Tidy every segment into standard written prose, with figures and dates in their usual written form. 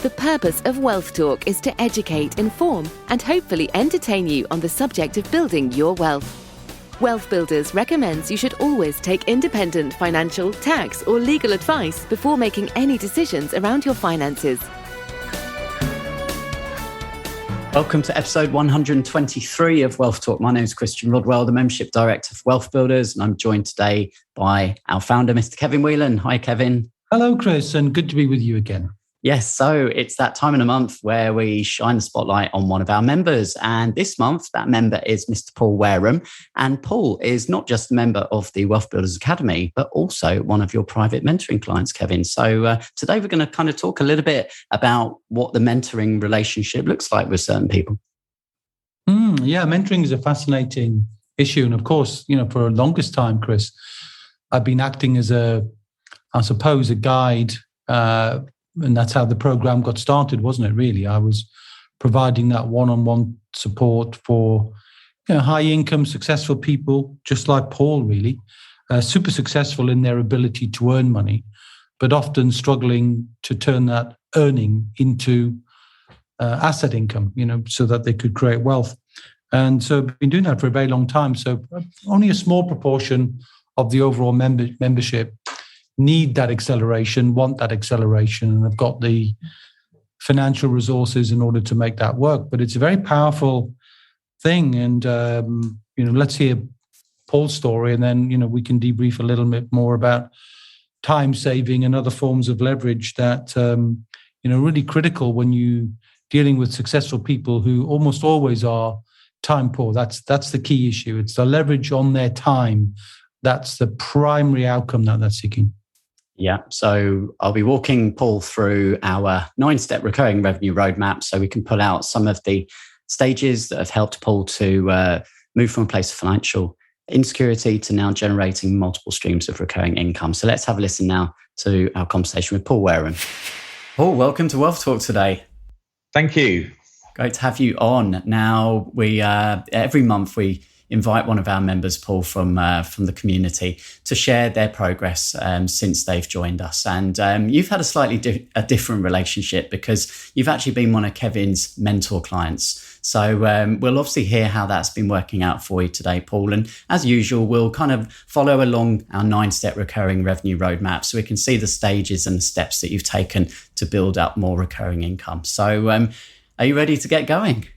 The purpose of Wealth Talk is to educate, inform, and hopefully entertain you on the subject of building your wealth. WealthBuilders recommends you should always take independent financial, tax, or legal advice before making any decisions around your finances. Welcome to episode 123 of Wealth Talk. My name is Christian Rodwell, the Membership Director for WealthBuilders, and I'm joined today by our founder, Mr. Kevin Whelan. Hi, Kevin. Hello, Chris, and good to be with you again. Yes, so it's that time in the month where we shine the spotlight on one of our members. And this month, that member is Mr. Paul Wareham. And Paul is not just a member of the Wealth Builders Academy, but also one of your private mentoring clients, Kevin. So today we're going to kind of talk a little bit about what the mentoring relationship looks like with certain people. Yeah, mentoring is a fascinating issue. And of course, for the longest time, Chris, I've been acting as a guide. And that's how the program got started, wasn't it, really? I was providing that one-on-one support for high-income, successful people, just like Paul, really, super successful in their ability to earn money, but often struggling to turn that earning into asset income, so that they could create wealth. And so I've been doing that for a very long time. So only a small proportion of the overall membership need that acceleration, want that acceleration, and have got the financial resources in order to make that work. But it's a very powerful thing. And, let's hear Paul's story, and then, we can debrief a little bit more about time saving and other forms of leverage that, really critical when you're dealing with successful people who almost always are time poor. That's the key issue. It's the leverage on their time. That's the primary outcome that they're seeking. Yeah, so I'll be walking Paul through our 9-step recurring revenue roadmap so we can pull out some of the stages that have helped Paul to move from a place of financial insecurity to now generating multiple streams of recurring income. So let's have a listen now to our conversation with Paul Wareham. Paul, welcome to Wealth Talk today. Thank you. Great to have you on. Now, we every month we invite one of our members, Paul, from the community to share their progress since they've joined us. And you've had a slightly different relationship because you've actually been one of Kevin's mentor clients. So we'll obviously hear how that's been working out for you today, Paul. And as usual, we'll kind of follow along our 9-step recurring revenue roadmap so we can see the stages and the steps that you've taken to build up more recurring income. So are you ready to get going?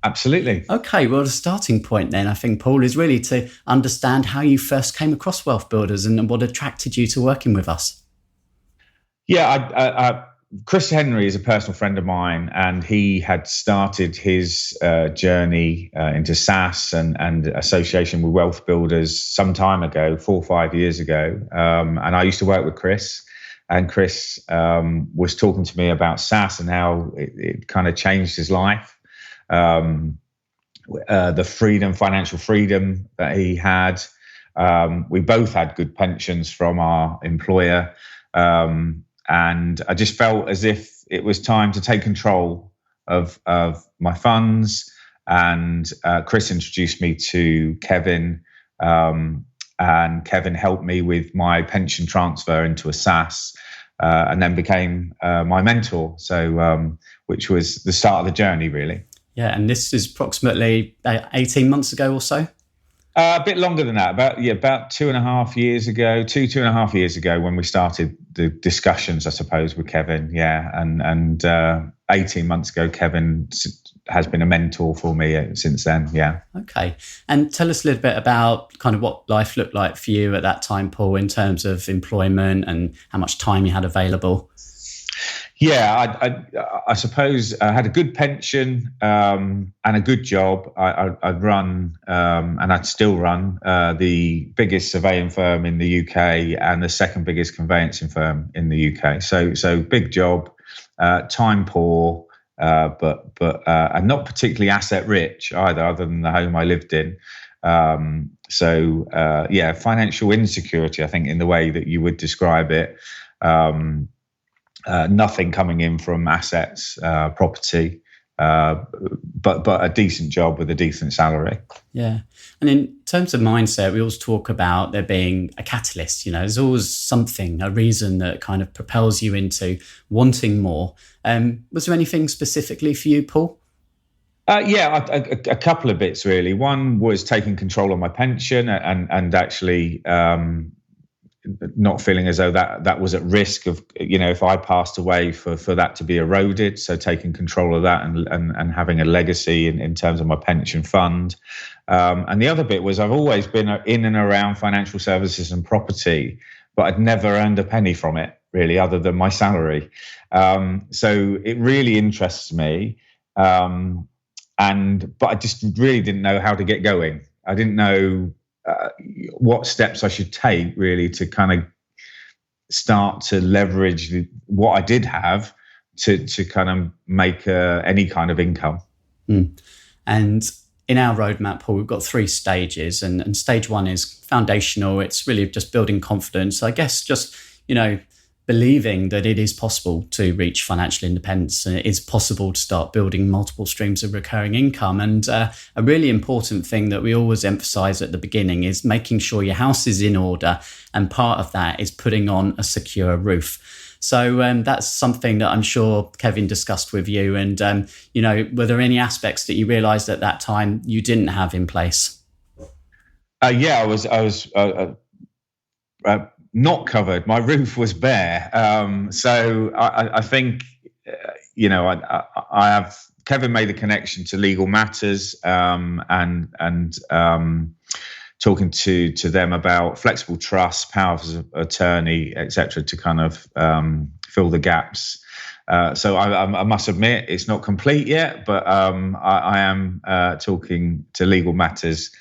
Absolutely. Okay, well, the starting point then, I think, Paul, is really to understand how you first came across Wealth Builders and what attracted you to working with us. Yeah, Chris Henry is a personal friend of mine, and he had started his journey into SSAS and association with Wealth Builders some time ago, 4 or 5 years ago. And I used to work with Chris, and Chris was talking to me about SSAS and how it kind of changed his life. The financial freedom that he had. We both had good pensions from our employer. And I just felt as if it was time to take control of my funds. And Chris introduced me to Kevin, and Kevin helped me with my pension transfer into a SSAS, and then became my mentor. So, which was the start of the journey, really. Yeah, and this is approximately 18 months ago or so? A bit longer than that, about 2.5 years ago, 2.5 years ago when we started the discussions, I suppose, with Kevin. Yeah, and 18 months ago, Kevin has been a mentor for me since then. Yeah. Okay, and tell us a little bit about kind of what life looked like for you at that time, Paul, in terms of employment and how much time you had available. Yeah, I suppose I had a good pension and a good job. I'd run, and I'd still run, the biggest surveying firm in the UK and the second biggest conveyancing firm in the UK. So big job, time poor, but and not particularly asset rich either, other than the home I lived in. Financial insecurity, I think, in the way that you would describe it. Nothing coming in from assets, property, but a decent job with a decent salary. Yeah. And in terms of mindset, we always talk about there being a catalyst. There's always something, a reason that kind of propels you into wanting more. Was there anything specifically for you, Paul? A couple of bits really. One was taking control of my pension and actually not feeling as though that was at risk of, if I passed away for that to be eroded. So taking control of that and having a legacy in terms of my pension fund. And the other bit was I've always been in and around financial services and property, but I'd never earned a penny from it really, other than my salary. So it really interests me. But I just really didn't know how to get going. I didn't know what steps I should take really to kind of start to leverage what I did have to kind of make any kind of income. And in our roadmap, Paul, we've got 3 stages, and stage 1 is foundational. It's really just building confidence. I guess just, believing that it is possible to reach financial independence and it is possible to start building multiple streams of recurring income. And a really important thing that we always emphasize at the beginning is making sure your house is in order. And part of that is putting on a secure roof. So that's something that I'm sure Kevin discussed with you. And, were there any aspects that you realized at that time you didn't have in place? I was not covered. My roof was bare. So I think, I have Kevin made the connection to legal matters and talking to them about flexible trust, powers of attorney, etc., to kind of fill the gaps. So I must admit it's not complete yet, but I am talking to legal matters.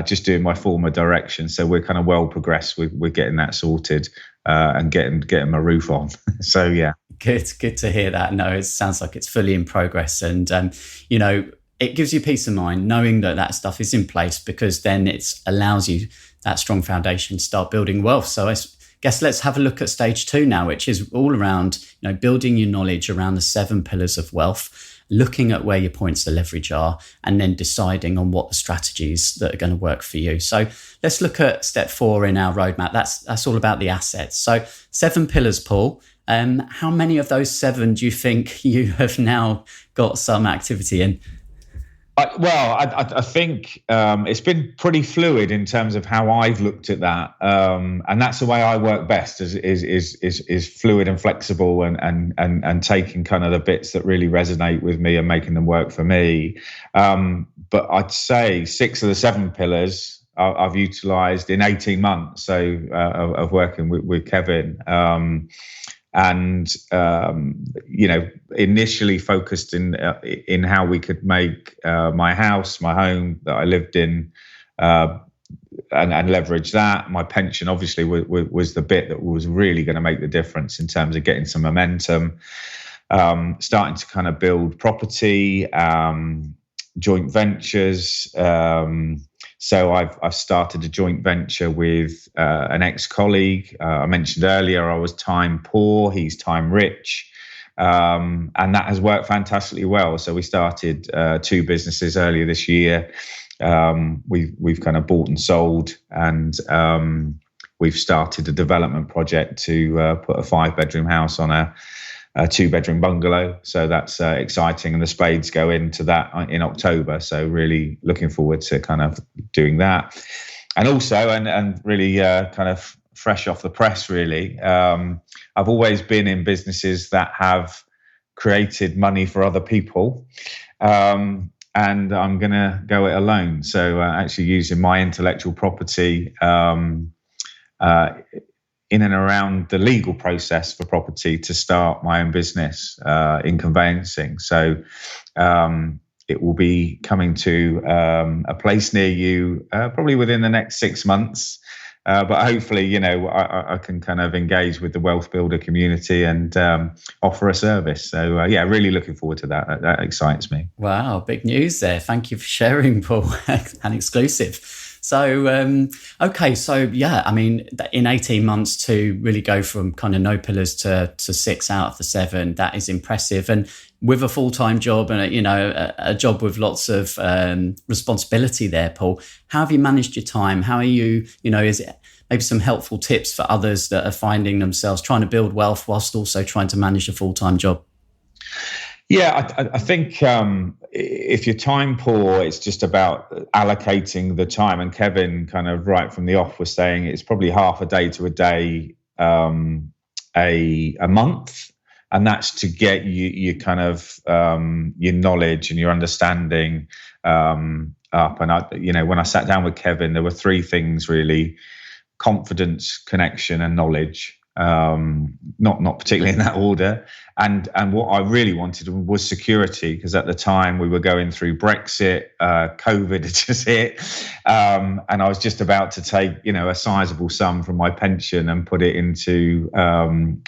Just doing my former direction, so we're kind of well progressed with getting that sorted and getting my roof on. So yeah, good to hear that. No, it sounds like it's fully in progress, and it gives you peace of mind knowing that stuff is in place, because then it allows you that strong foundation to start building wealth. So I guess let's have a look at stage 2 now, which is all around building your knowledge around the 7 pillars of wealth. Looking at where your points of leverage are, and then deciding on what the strategies that are going to work for you. So let's look at step 4 in our roadmap. That's all about the assets. So 7 pillars, Paul. How many of those 7 do you think you have now got some activity in? I think it's been pretty fluid in terms of how I've looked at that, and that's the way I work best. Is fluid and flexible, and taking kind of the bits that really resonate with me and making them work for me. But I'd say 6 of the 7 pillars I've utilised in 18 months. So of working with Kevin. Initially focused in how we could make my house, my home that I lived in, and leverage that. My pension obviously was the bit that was really going to make the difference in terms of getting some momentum. Starting to kind of build property, joint ventures. So I've started a joint venture with an ex-colleague. I mentioned earlier I was time poor, he's time rich, and that has worked fantastically well. So we started 2 businesses earlier this year. We've kind of bought and sold, and we've started a development project to put a 5-bedroom house on a 2-bedroom bungalow. So that's exciting. And the spades go into that in October. So really looking forward to kind of doing that. And also, and really kind of fresh off the press, really, I've always been in businesses that have created money for other people. And I'm going to go it alone. So actually using my intellectual property in and around the legal process for property to start my own business in conveyancing. So it will be coming to a place near you probably within the next 6 months. But hopefully, I can kind of engage with the Wealth Builder community and offer a service. So, really looking forward to that. That excites me. Wow, big news there. Thank you for sharing, Paul. An exclusive. So, okay. So yeah, I mean, in 18 months to really go from kind of no pillars to 6 out of the 7, that is impressive. And with a full-time job and, a job with lots of responsibility there, Paul, how have you managed your time? How are you, is it maybe some helpful tips for others that are finding themselves trying to build wealth whilst also trying to manage a full-time job? Yeah, I think if you're time poor, it's just about allocating the time. And Kevin kind of right from the off was saying it's probably half a day to a day a month. And that's to get you kind of your knowledge and your understanding up. And when I sat down with Kevin, there were 3 things really: confidence, connection, and knowledge. Not particularly in that order. And what I really wanted was security, because at the time we were going through Brexit, COVID had just hit, and I was just about to take a sizable sum from my pension and put it into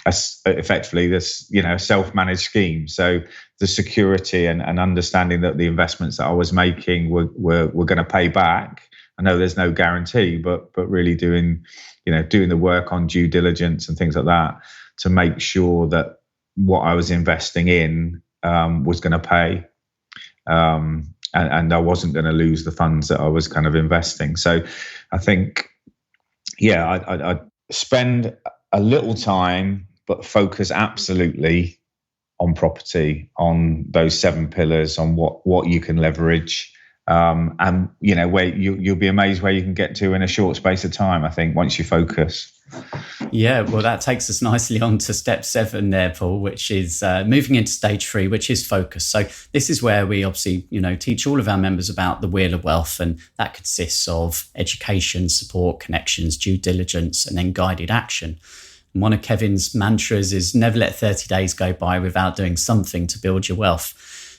effectively this self-managed scheme. So the security and understanding that the investments that I was making were going to pay back. I know there's no guarantee, but really doing the work on due diligence and things like that to make sure that what I was investing in was going to pay, and I wasn't going to lose the funds that I was kind of investing. So I think, I'd spend a little time, but focus absolutely on property, on those 7 pillars, on what you can leverage. And where you'll be amazed where you can get to in a short space of time, I think, once you focus. Yeah, well, that takes us nicely on to step 7 there, Paul, which is moving into stage 3, which is focus. So this is where we obviously, teach all of our members about the wheel of wealth, and that consists of education, support, connections, due diligence, and then guided action. And one of Kevin's mantras is never let 30 days go by without doing something to build your wealth.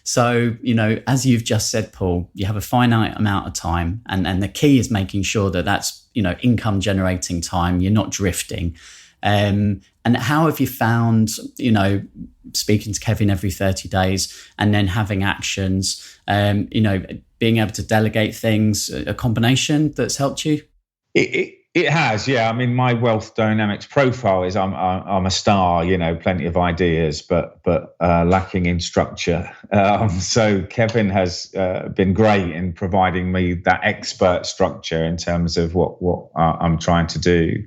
So, as you've just said, Paul, you have a finite amount of time, and the key is making sure that that's, income generating time. You're not drifting. And how have you found, speaking to Kevin every 30 days and then having actions, being able to delegate things, a combination that's helped you? It has, yeah. I mean, my wealth dynamics profile is I'm a star, plenty of ideas, but lacking in structure. So Kevin has been great in providing me that expert structure in terms of what I'm trying to do.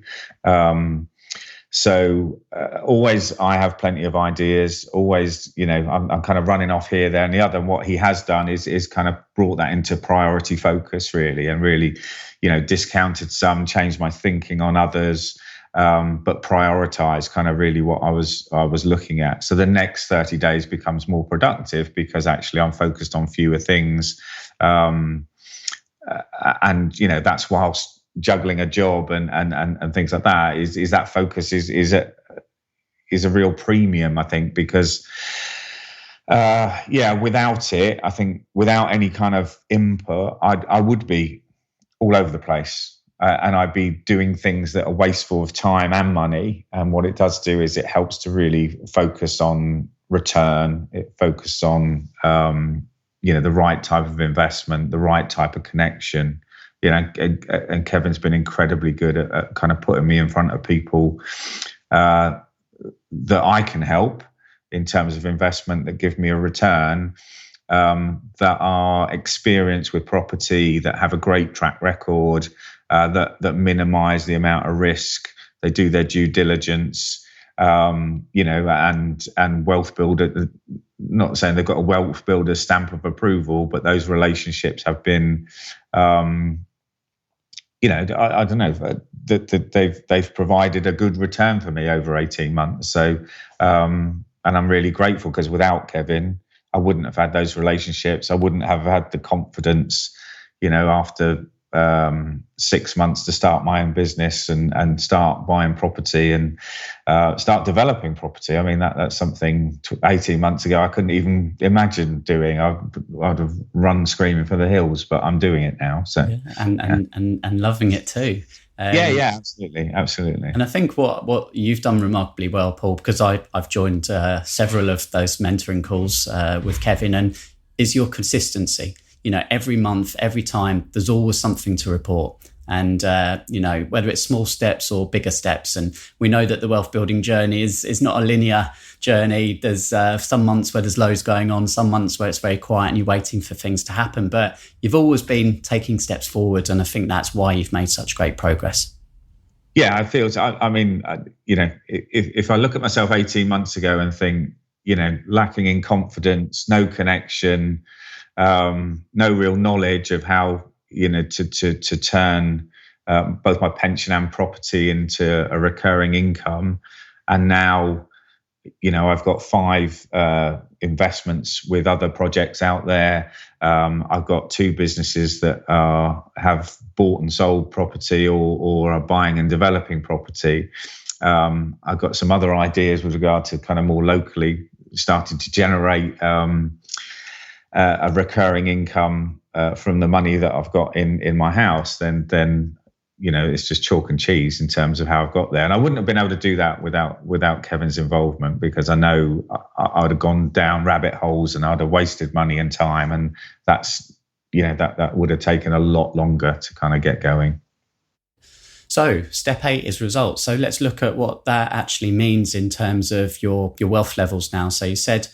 So always I have plenty of ideas. Always, I'm kind of running off here, there, and the other. And what he has done is kind of brought that into priority focus, really, and really, discounted some, changed my thinking on others, but prioritized kind of really what I was looking at. So the next 30 days becomes more productive because actually I'm focused on fewer things, and that's whilst juggling a job and things like that. Is that focus is a real premium, I think, because without it, I think without any kind of input, I would be all over the place, and I'd be doing things that are wasteful of time and money. And what it does do is it helps to really focus on return. It focuses on the right type of investment, the right type of connection. And Kevin's been incredibly good at kind of putting me in front of people that I can help in terms of investment that give me a return, that are experienced with property, that have a great track record, that minimize the amount of risk. They do their due diligence, and wealth builder. Not saying they've got a wealth builder stamp of approval, but those relationships have been, I don't know, that they've provided a good return for me over 18 months. So, and I'm really grateful, because without Kevin, I wouldn't have had those relationships. I wouldn't have had the confidence, after 6 months to start my own business and start buying property and start developing property. I mean, that's something 18 months ago I couldn't even imagine doing. I'd have run screaming for the hills, but I'm doing it now. So and loving it too. Absolutely. And I think what you've done remarkably well, Paul, because I've joined several of those mentoring calls with Kevin, and is your consistency. every month, every time, there's always something to report. And, whether it's small steps or bigger steps. And we know that the wealth building journey is not a linear journey. There's some months where there's loads going on, some months where it's very quiet and you're waiting for things to happen. But you've always been taking steps forward. And I think that's why you've made such great progress. Yeah, I feel, if I look at myself 18 months ago and think, lacking in confidence, no connection, no real knowledge of how, to turn both my pension and property into a recurring income. And now, I've got 5 investments with other projects out there. I've got 2 businesses that have bought and sold property or are buying and developing property. I've got some other ideas with regard to kind of more locally starting to generate a recurring income from the money that I've got in my house. Then it's just chalk and cheese in terms of how I've got there. And I wouldn't have been able to do that without Kevin's involvement, because I know I'd have gone down rabbit holes and I'd have wasted money and time. And that's, that would have taken a lot longer to kind of get going. So step 8 is results. So let's look at what that actually means in terms of your wealth levels now. So you said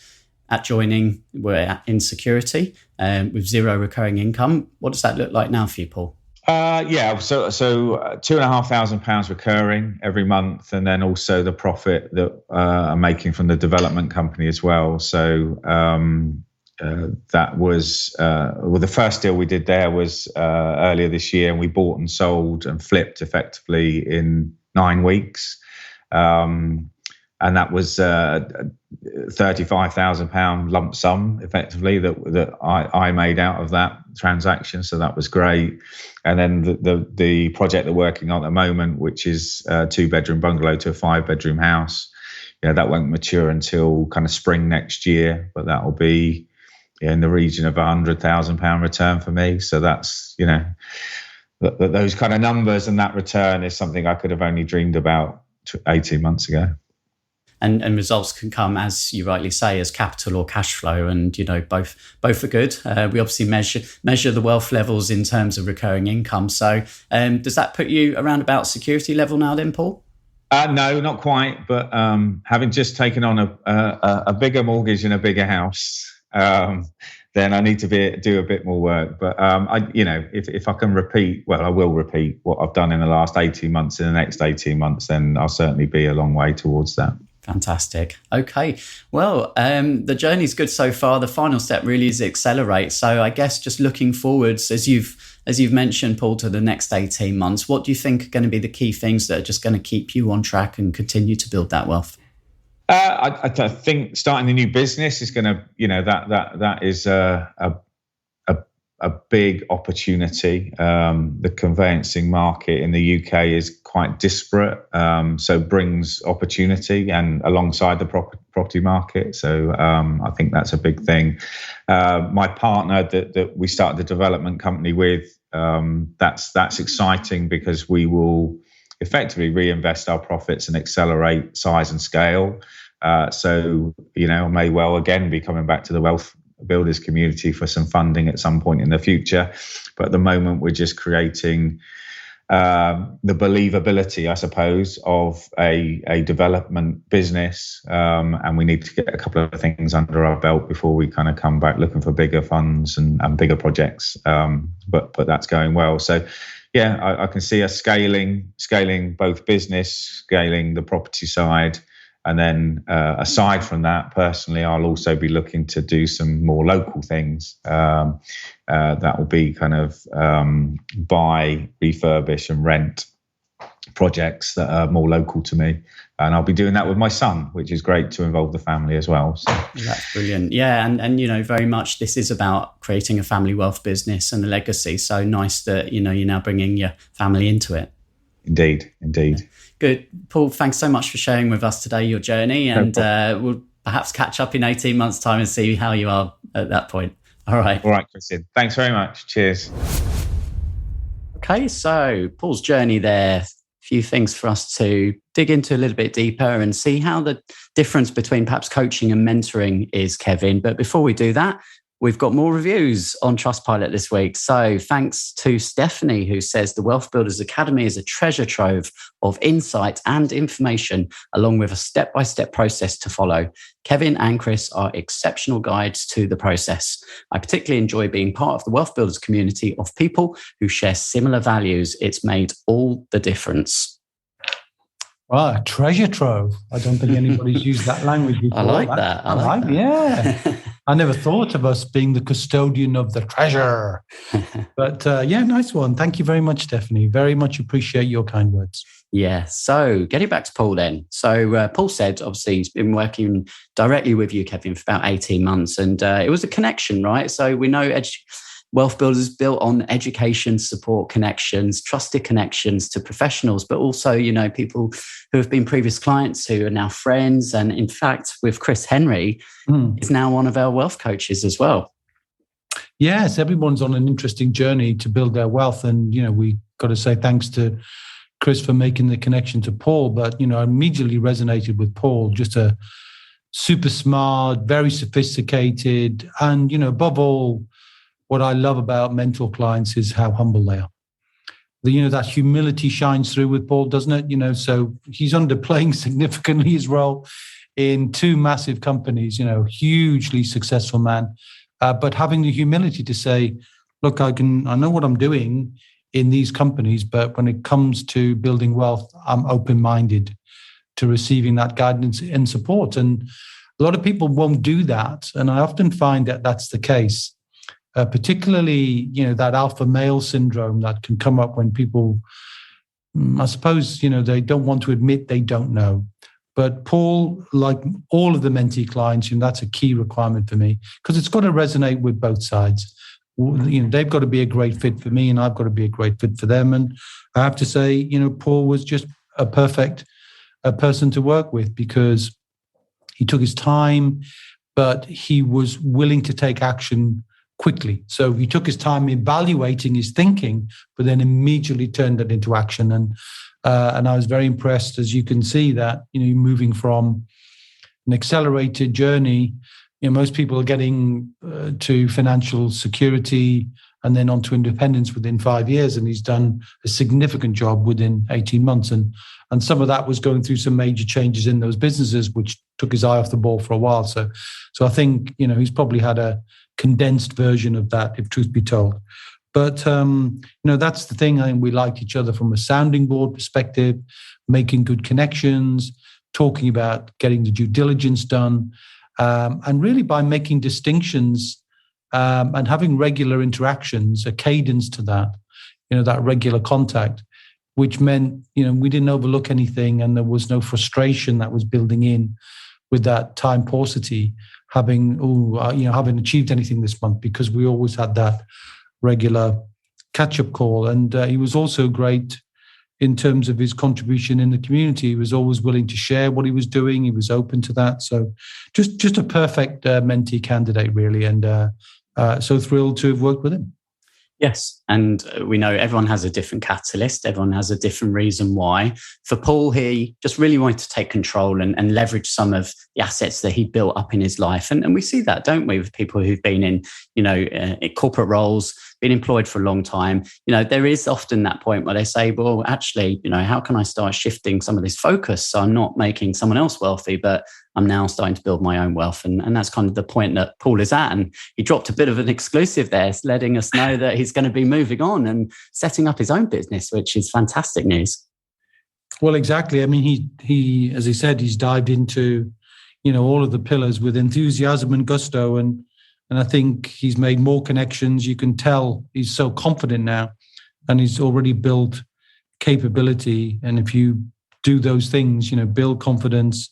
at joining, we're in security with 0 recurring income. What does that look like now for you, Paul? So £2,500 recurring every month, and then also the profit that I'm making from the development company as well. So that was the first deal we did there was earlier this year, and we bought and sold and flipped effectively in 9 weeks. And that was £35,000 lump sum effectively that I made out of that transaction. So that was great. And then the project they're working on at the moment, which is a 2-bedroom bungalow to a 5-bedroom house, that won't mature until kind of spring next year, but that will be in the region of £100,000 return for me. So that's, those kind of numbers and that return is something I could have only dreamed about 18 months ago. And results can come, as you rightly say, as capital or cash flow, and both are good. We obviously measure the wealth levels in terms of recurring income. So does that put you around about security level now then, Paul? No, not quite. But having just taken on a bigger mortgage in a bigger house, then I need to do a bit more work. But if I can repeat, I will repeat what I've done in the last 18 months in the next 18 months, then I'll certainly be a long way towards that. Fantastic. Okay. Well, the journey's good so far. The final step really is accelerate. So I guess just looking forwards, as you've mentioned, Paul, to the next 18 months, what do you think are going to be the key things that are just going to keep you on track and continue to build that wealth? I think starting a new business is going to, that is a big opportunity. The conveyancing market in the UK is quite disparate, so brings opportunity and alongside the property market. So I think that's a big thing. My partner that we started the development company with, that's exciting because we will effectively reinvest our profits and accelerate size and scale. So I may well again be coming back to the WealthBuilders community for some funding at some point in the future. But at the moment, we're just creating the believability, I suppose, of a development business. And we need to get a couple of things under our belt before we kind of come back looking for bigger funds and bigger projects. But that's going well. So, yeah, I can see us scaling both business, scaling the property side. And then aside from that, personally, I'll also be looking to do some more local things. That will be kind of buy, refurbish and rent projects that are more local to me. And I'll be doing that with my son, which is great to involve the family as well. So. That's brilliant. Yeah. And very much this is about creating a family wealth business and a legacy. So nice that, you're now bringing your family into it. Indeed. Yeah. Good. Paul, thanks so much for sharing with us today your journey, and we'll perhaps catch up in 18 months' time and see how you are at that point. All right, Christian. Thanks very much. Cheers. Okay, so Paul's journey there, a few things for us to dig into a little bit deeper and see how the difference between perhaps coaching and mentoring is, Kevin. But before we do that, We've got more reviews on Trustpilot this week. So thanks to Stephanie, who says the Wealth Builders Academy is a treasure trove of insight and information, along with a step-by-step process to follow. Kevin and Chris are exceptional guides to the process. I particularly enjoy being part of the Wealth Builders community of people who share similar values. It's made all the difference. Wow, treasure trove. I don't think anybody's used that language before. I like that. I like that. Yeah. I never thought of us being the custodian of the treasure. But nice one. Thank you very much, Stephanie. Very much appreciate your kind words. Yeah. So getting back to Paul then. So Paul said, obviously, he's been working directly with you, Kevin, for about 18 months. And it was a connection, right? So we know Wealth Builders is built on education, support, connections, trusted connections to professionals, but also, people who have been previous clients who are now friends. And in fact, with Chris Henry, is now one of our wealth coaches as well. Yes, everyone's on an interesting journey to build their wealth. And, we got to say thanks to Chris for making the connection to Paul. But, I immediately resonated with Paul, just a super smart, very sophisticated, and, above all, what I love about mentor clients is how humble they are. That humility shines through with Paul, doesn't it? So he's underplaying significantly his role in two massive companies, hugely successful man, but having the humility to say, look, I know what I'm doing in these companies, but when it comes to building wealth, I'm open-minded to receiving that guidance and support. And a lot of people won't do that. And I often find that that's the case. Particularly, that alpha male syndrome that can come up when people, I suppose, they don't want to admit they don't know. But Paul, like all of the mentee clients, that's a key requirement for me because it's got to resonate with both sides. They've got to be a great fit for me and I've got to be a great fit for them. And I have to say, Paul was just a perfect person to work with because he took his time, but he was willing to take action quickly. So he took his time evaluating his thinking, but then immediately turned it into action. And I was very impressed, as you can see, that moving from an accelerated journey, most people are getting to financial security and then onto independence within 5 years, and he's done a significant job within 18 months. And some of that was going through some major changes in those businesses, which took his eye off the ball for a while. So I think he's probably had a condensed version of that, if truth be told. But, that's the thing. I think we liked each other from a sounding board perspective, making good connections, talking about getting the due diligence done, and really by making distinctions and having regular interactions, a cadence to that, that regular contact, which meant, we didn't overlook anything and there was no frustration that was building in with that time paucity. Having achieved anything this month, because we always had that regular catch-up call. And he was also great in terms of his contribution in the community. He was always willing to share what he was doing. He was open to that. So just a perfect mentee candidate, really. And so thrilled to have worked with him. Yes. And we know everyone has a different catalyst. Everyone has a different reason why. For Paul, he just really wanted to take control and leverage some of the assets that he built up in his life. And we see that, don't we, with people who've been in, in corporate roles, been employed for a long time. There is often that point where they say, well, actually, how can I start shifting some of this focus? So I'm not making someone else wealthy, but I'm now starting to build my own wealth. And that's kind of the point that Paul is at. And he dropped a bit of an exclusive there, letting us know that he's going to be moving on and setting up his own business, which is fantastic news. Well, exactly. I mean, he as he said, he's dived into, all of the pillars with enthusiasm and gusto. And I think he's made more connections. You can tell he's so confident now and he's already built capability. And if you do those things, build confidence,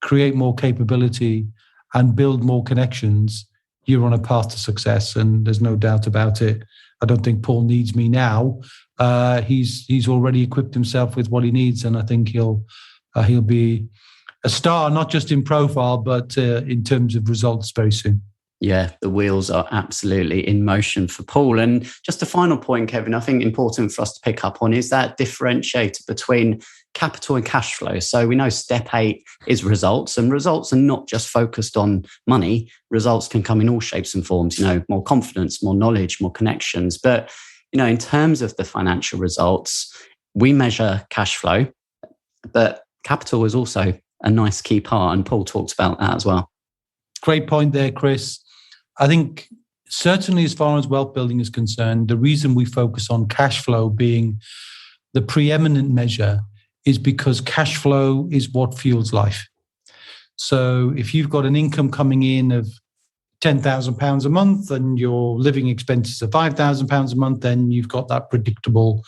create more capability and build more connections, you're on a path to success. And there's no doubt about it. I don't think Paul needs me now. He's already equipped himself with what he needs. And I think he'll be a star, not just in profile, but in terms of results very soon. Yeah, the wheels are absolutely in motion for Paul. And just a final point, Kevin, I think important for us to pick up on is that differentiator between capital and cash flow. So we know step 8 is results, and results are not just focused on money. Results can come in all shapes and forms, more confidence, more knowledge, more connections. But, in terms of the financial results, we measure cash flow, but capital is also a nice key part. And Paul talks about that as well. Great point there, Chris. I think certainly as far as wealth building is concerned, the reason we focus on cash flow being the preeminent measure is because cash flow is what fuels life. So if you've got an income coming in of £10,000 a month and your living expenses are £5,000 a month, then you've got that predictable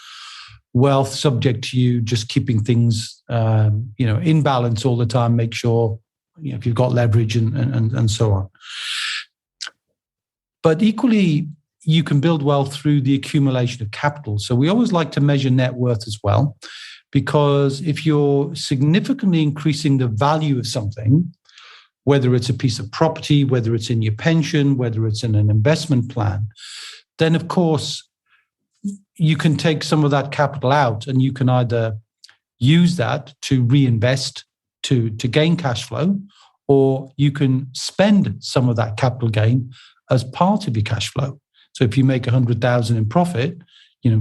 wealth subject to you just keeping things in balance all the time. Make sure if you've got leverage and so on. But equally, you can build wealth through the accumulation of capital. So we always like to measure net worth as well, because if you're significantly increasing the value of something, whether it's a piece of property, whether it's in your pension, whether it's in an investment plan, then of course you can take some of that capital out and you can either use that to reinvest to gain cash flow, or you can spend some of that capital gain as part of your cash flow. So if you make 100,000 in profit,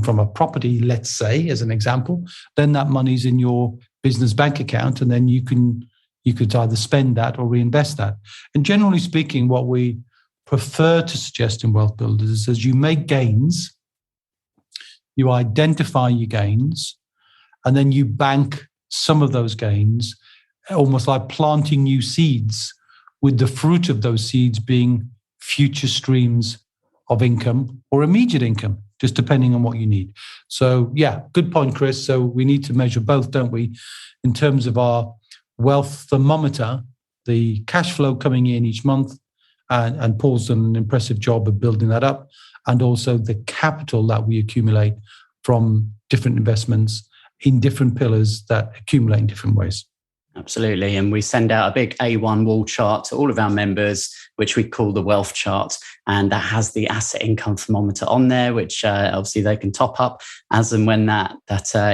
from a property, let's say, as an example, then that money's in your business bank account, and then you could either spend that or reinvest that. And generally speaking, what we prefer to suggest in Wealth Builders is as you make gains, you identify your gains, and then you bank some of those gains, almost like planting new seeds, with the fruit of those seeds being future streams of income or immediate income, just depending on what you need. So yeah, good point, Chris. So we need to measure both, don't we? In terms of our wealth thermometer, the cash flow coming in each month, and Paul's done an impressive job of building that up, and also the capital that we accumulate from different investments in different pillars that accumulate in different ways. Absolutely. And we send out a big A1 wall chart to all of our members, which we call the wealth chart. And that has the asset income thermometer on there, which obviously they can top up as and when that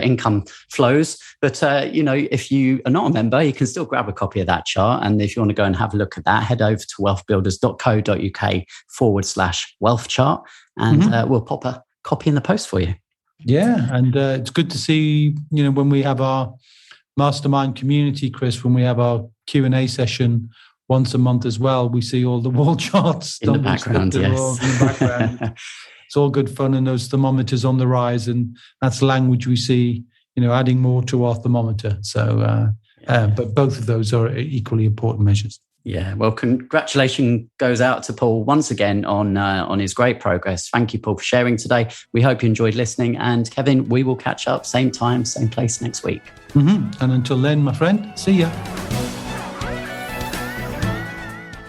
income flows. But, if you are not a member, you can still grab a copy of that chart. And if you want to go and have a look at that, head over to wealthbuilders.co.uk/wealth chart, and we'll pop a copy in the post for you. Yeah. And it's good to see, when we have our mastermind community, Chris, when we have our Q&A session once a month as well, we see all the wall charts in the background. Yes. In the background. It's all good fun, and those thermometers on the rise, and that's language we see, adding more to our thermometer. So, but both of those are equally important measures. Yeah, well, congratulations goes out to Paul once again on his great progress. Thank you, Paul, for sharing today. We hope you enjoyed listening. And Kevin, we will catch up same time, same place next week. And until then, my friend, see ya.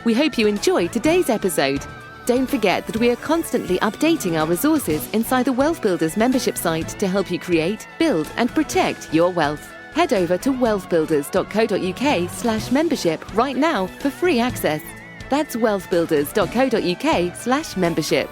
We hope you enjoyed today's episode. Don't forget that we are constantly updating our resources inside the Wealth Builders membership site to help you create, build, and protect your wealth. Head over to wealthbuilders.co.uk/membership right now for free access. That's wealthbuilders.co.uk/membership.